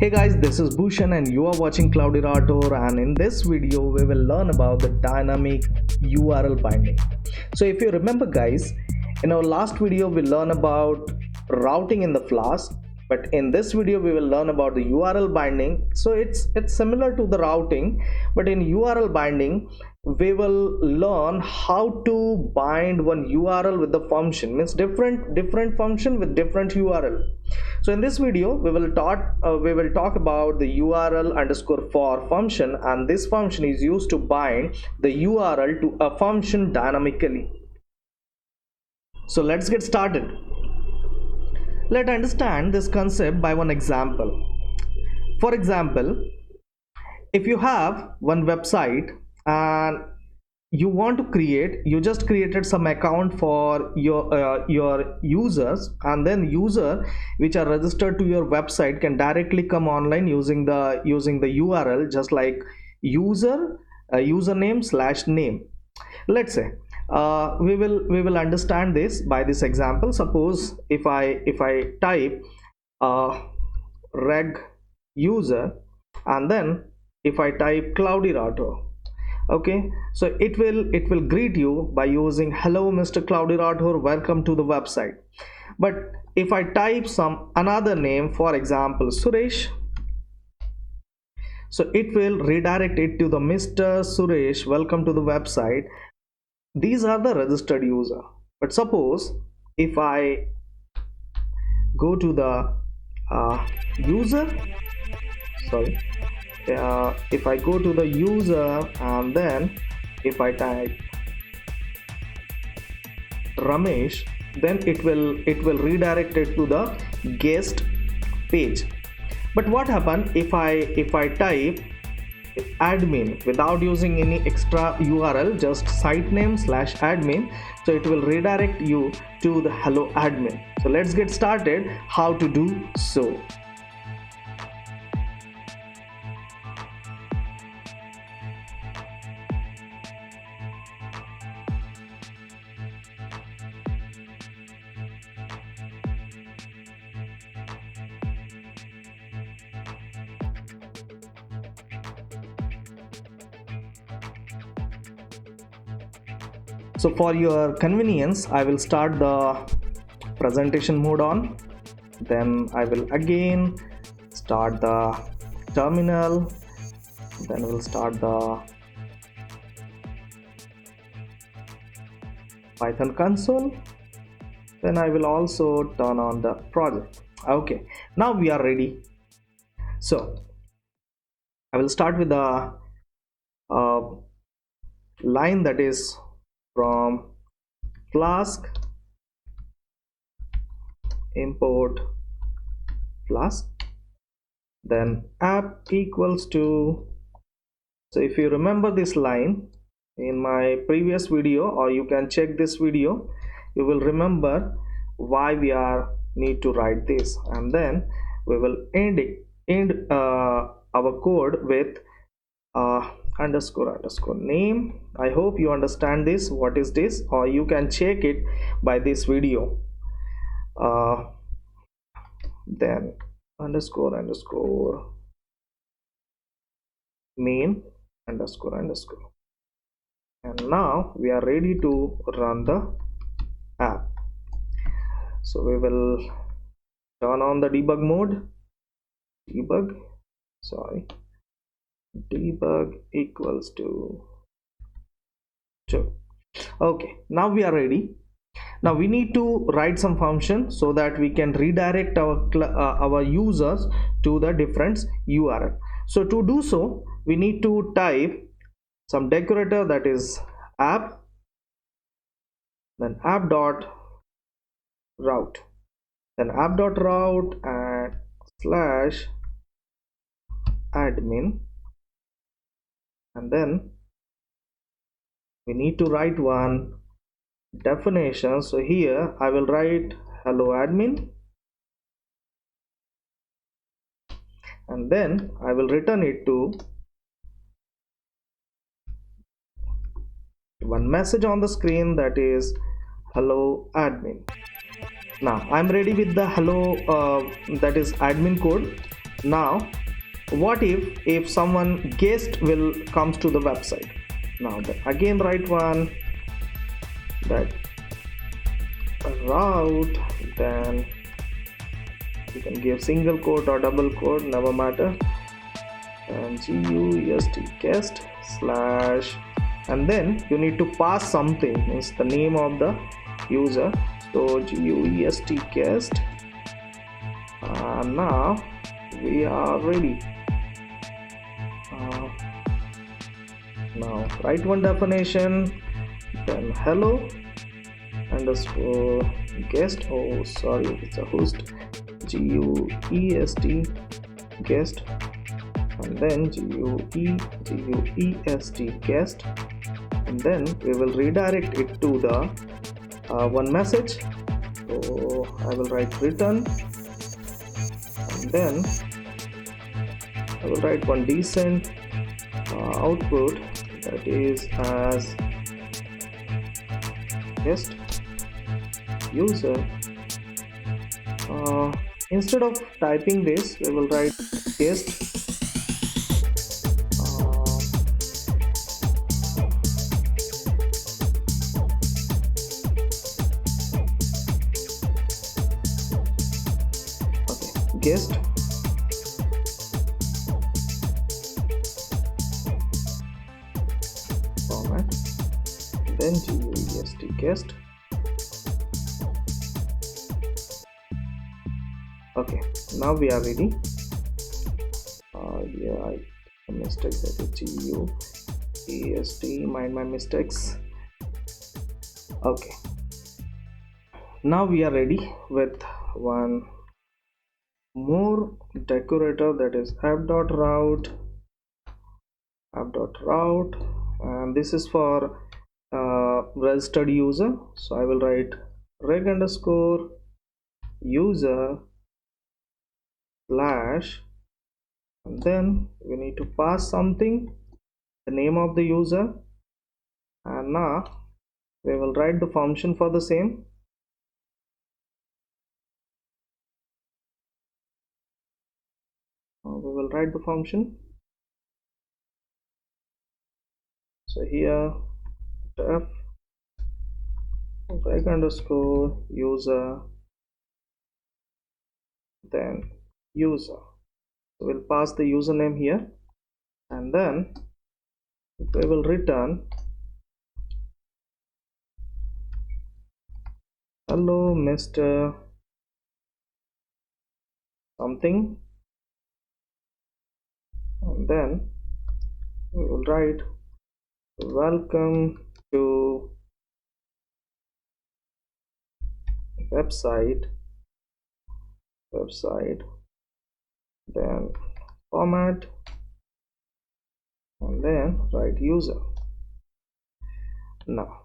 Hey guys, this is Bhushan and you are watching cloudyrathor, and in this video we will learn about the dynamic URL binding. So if you remember guys, in our last video we learned about routing in the Flask, but in this video we will learn about the URL binding. So it's similar to the routing, but in URL binding we will learn how to bind one URL with the function, means different function with different URL. So in this video we will talk about the URL underscore for function, and this function is used to bind the URL to a function dynamically. So let's get started. Let's understand this concept by one example. For example, if you have one website and you just created some account for your users, and then user which are registered to your website can directly come online using the URL, just like username slash name. Let's say we will understand this by this example. Suppose if I type reg user, and then if I type cloudyrathor, okay, so it will greet you by using hello Mr. cloudyrathor, welcome to the website. But if I type some another name, for example Suresh, so it will redirect it to the Mr. Suresh, welcome to the website. These are the registered user. But suppose if I go to the if I go to the user, and then if I type Ramesh, then it will redirect it to the guest page. But what happens if I type admin without using any extra URL, just site name slash admin, so it will redirect you to the hello admin. So let's get started how to do so. So for your convenience, I will start the presentation mode on, then I will again start the terminal, then we'll start the Python console, then I will also turn on the project. Okay, now we are ready. So I will start with the line that is from Flask import Flask, then app equals to, so if you remember this line in my previous video, or you can check this video, you will remember why we need to write this. And then we will end our code with underscore name. I hope you understand this, what is this, or you can check it by this video. Then underscore main underscore, and now we are ready to run the app. So we will turn on the debug mode, debug equals to 2. Okay, now we are ready. Now we need to write some function so that we can redirect our users to the different URL. So to do so, we need to type some decorator, that is app, then app dot route, then app dot route and slash admin, and then we need to write one definition. So here I will write hello admin, and then I will return it to one message on the screen, that is hello admin. Now I'm ready with the hello that is admin code. Now what if someone guest will comes to the website? Now again write one that route, then you can give single quote or double quote, never matter, and gust guest slash, and then you need to pass something, means the name of the user. So gust guest, and now we are ready. Now write one definition, then hello underscore guest, oh sorry, it's a host, gust guest, and then gust guest, and then we will redirect it to the one message. So I will write return, and then I will write one decent output, that is as guest user. Instead of typing this, we will write guest guest format, then gust guest. Okay, now we are ready. Yeah, I mistake, that is gust, mind my mistakes. Okay, now we are ready with one more decorator, that is app.route, and this is for registered user. So I will write reg underscore user slash, and then we need to pass something, the name of the user, and now we will write the function for the same. We will write the function. So here def reg underscore user, then user. So we'll pass the username here, and then we will return hello Mr. something, and then we will write welcome to website, then format, and then write user. Now,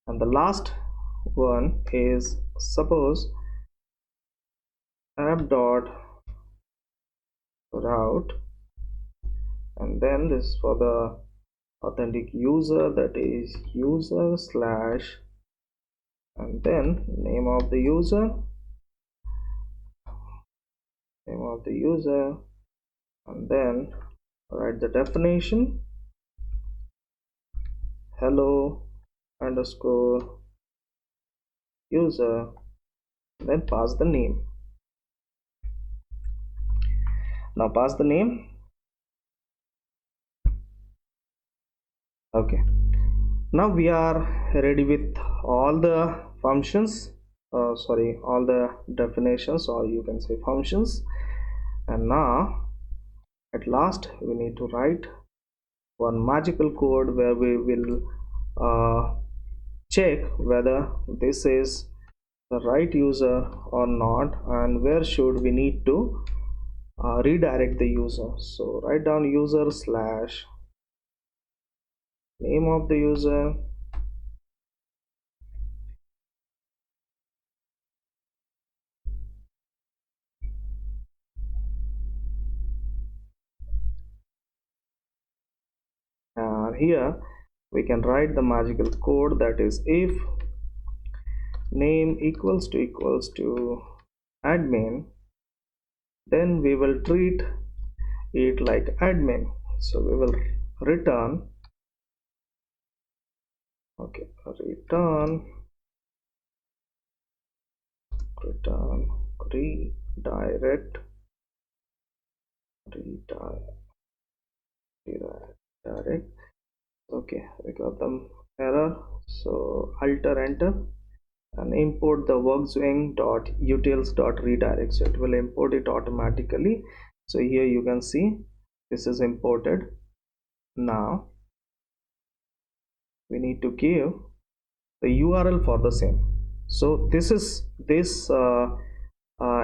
and the last one is suppose app.route, and then this is for the authentic user, that is user slash, and then name of the user, and then write the definition hello underscore user, then pass the name. Now pass the name. Okay, now we are ready with all the functions, all the definitions, or you can say functions, and now at last we need to write one magical code where we will check whether this is the right user or not, and where should we need to redirect the user. So write down user slash name of the user, and here we can write the magical code, that is if name equals to admin, then we will treat it like admin. So we will return, okay, return redirect redirect. Okay, we got the error, so alter enter and import the workswing.utils.redirect. So it will import it automatically. So here you can see this is imported. Now we need to give the URL for the same. So this is this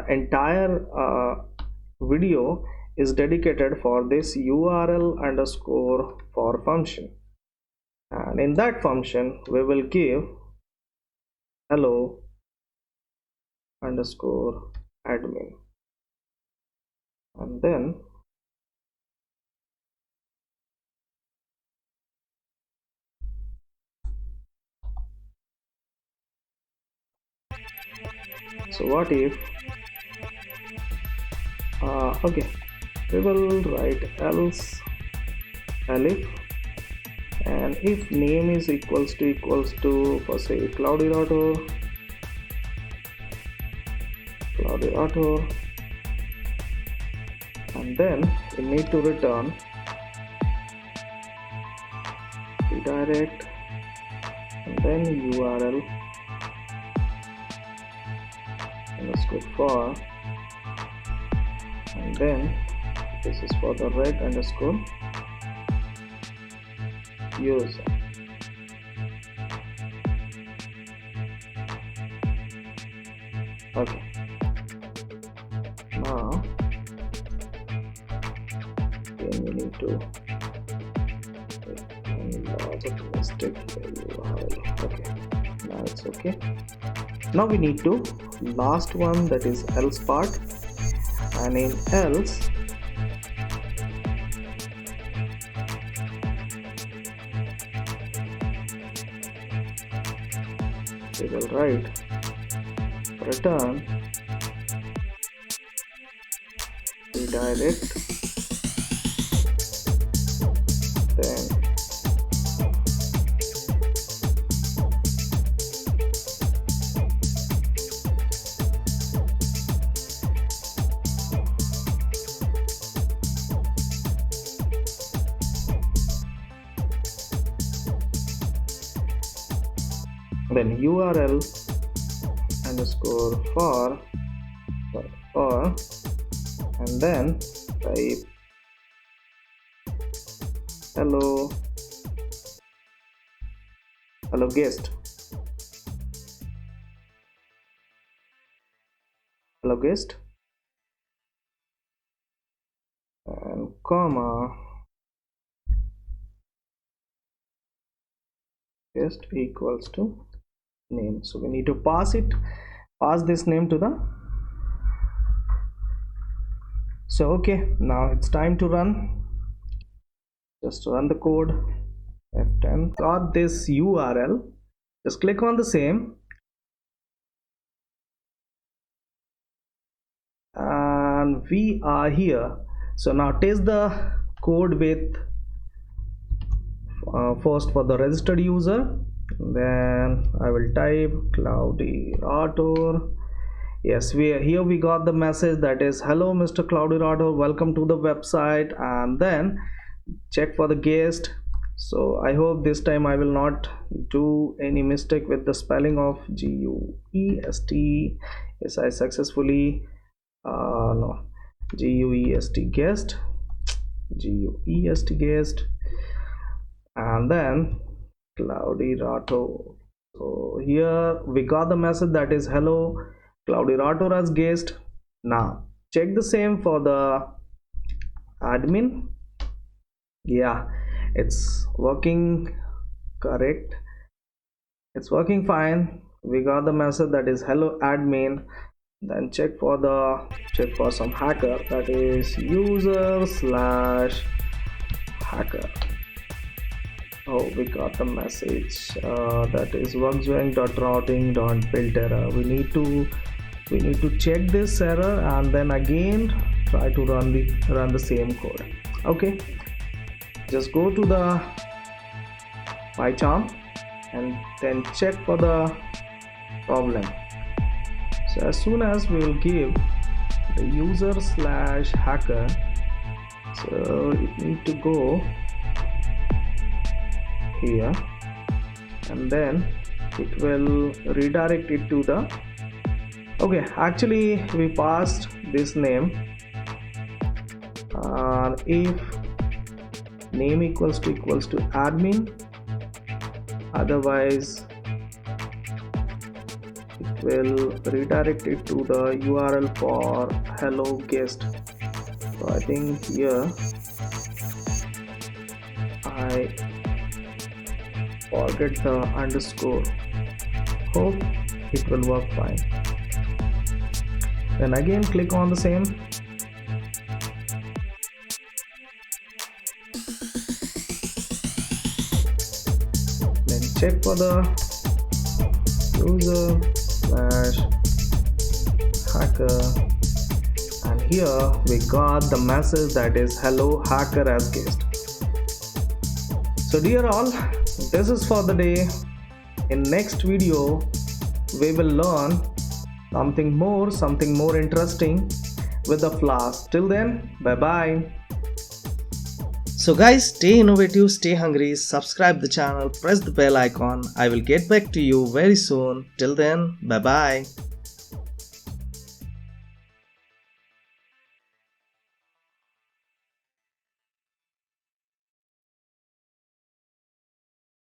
entire video is dedicated for this URL underscore for function, and in that function we will give hello underscore admin, and then so what if okay, we will write else elif, and if name is equals to for say cloudyrathor, and then we need to return redirect and then URL underscore for, and then this is for the red underscore user. Okay, now then we need to mistake URL. Okay, now it's okay. Now we need to last one, that is else part, and in else we will write return redirect, then URL underscore for, and then type hello guest, and comma guest equals to name. So we need to pass this name to the, so okay, now it's time to run. Just run the code, F10. Got this URL, just click on the same, and we are here. So now test the code with first for the registered user, then I will type cloudyrathor. Yes, we got the message that is hello Mr. cloudyrathor, welcome to the website, and then check for the guest. So I hope this time I will not do any mistake with the spelling of GUEST. Yes, I successfully no, GUEST guest, and then cloudyrathor. So here we got the message that is hello cloudyrathor as guest. Now check the same for the admin. Yeah, it's working correct, it's working fine. We got the message that is hello admin. Then check for some hacker, that is user/hacker. Oh, we got the message that is workswing.routing.build error. We need to we need to check this error and then again try to run the same code. Okay, just go to the PyCharm and then check for the problem. So as soon as we will give the user/hacker, so it need to go here and then it will redirect it to the okay, actually we passed this name, if name equals to admin, otherwise it will redirect it to the URL for hello guest. So I think here I forget the underscore. Hope it will work fine. Then again click on the same. Then check for the user/hacker, and here we got the message that is hello hacker as guest. So dear all, this is for the day. In next video we will learn something more interesting with the Flask. Till then, bye bye. So guys, stay innovative, stay hungry, subscribe the channel, press the bell icon. I will get back to you very soon. Till then, bye bye.